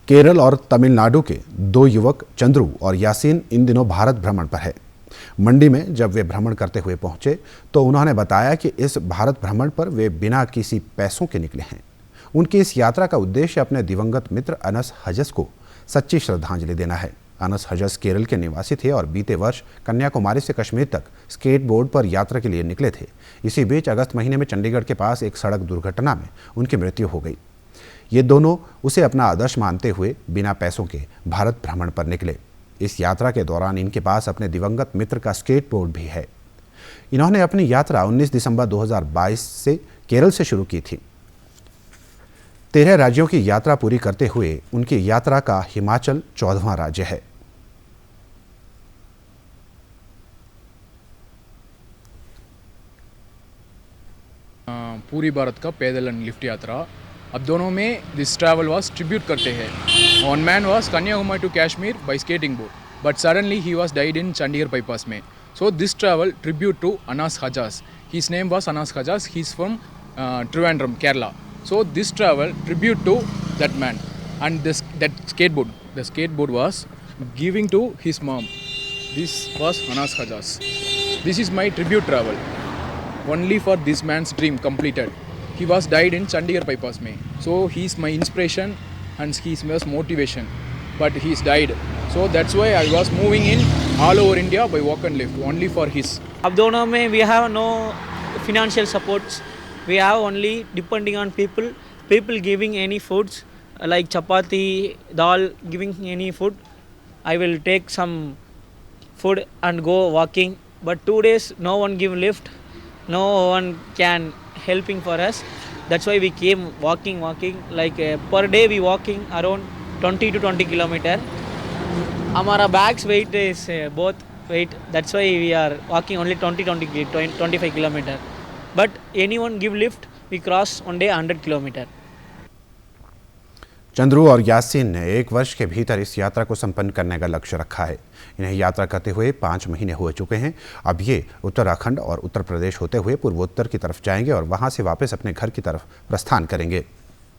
केरल और तमिलनाडु के दो युवक चंद्रू और यासीन इन दिनों भारत भ्रमण पर है। मंडी में जब वे भ्रमण करते हुए पहुंचे तो उन्होंने बताया कि इस भारत भ्रमण पर वे बिना किसी पैसों के निकले हैं। उनकी इस यात्रा का उद्देश्य अपने दिवंगत मित्र अनस हजस को सच्ची श्रद्धांजलि देना है। अनस हजस केरल के निवासी थे और बीते वर्ष कन्याकुमारी से कश्मीर तक स्केट बोर्ड पर यात्रा के लिए निकले थे। इसी बीच अगस्त महीने में चंडीगढ़ के पास एक सड़क दुर्घटना में उनकी मृत्यु हो गई। ये दोनों उसे अपना आदर्श मानते हुए बिना पैसों के भारत भ्रमण पर निकले। इस यात्रा के दौरान इनके पास अपने दिवंगत मित्र का स्केट बोर्ड भी है। इन्होंने अपनी यात्रा 19 दिसंबर 2022 से केरल से शुरू की थी। 13 राज्यों की यात्रा पूरी करते हुए उनकी यात्रा का हिमाचल 14वां राज्य है। पूरी भारत का पैदल एंड लिफ्ट यात्रा। अब दोनों में दिस ट्रैवल वाज ट्रिब्यूट करते हैं। One man was Kanyakumari to Kashmir by skating board, but suddenly he was died in Chandigarh bypass में। So this travel tribute to Anas Hajjas. His name was Anas Hajjas. He's from Trivandrum, Kerala. So this travel tribute to that man and that skateboard. The skateboard was giving to his mom. This was Anas Hajjas. This is my tribute travel. Only for this man's dream completed. He was died in Chandigarh bypass में. So he's my inspiration and he's my motivation. But he's died. So that's why I was moving in all over India by walk and lift only for his. अब दोनों में we have no financial supports. We have only depending on people giving any foods like chapati, dal, giving any food. I will take some food and go walking. But 2 days no one give lift, no one can helping for us. That's why we came walking like per day we walking around 20 to 20 kilometer. हमारा bags weight is both weight, that's why we are walking only 25 kilometre, but any one give lift we cross one day 100 kilometre. Chandru और यासीन ने 1 वर्ष के भीतर इस यात्रा को संपन्न करने का लक्ष्य रखा है। इन्हें यात्रा करते हुए 5 महीने हो चुके हैं। अब ये उत्तराखंड और उत्तर प्रदेश होते हुए पूर्वोत्तर की तरफ जाएंगे और वहां से वापस अपने घर की तरफ प्रस्थान करेंगे।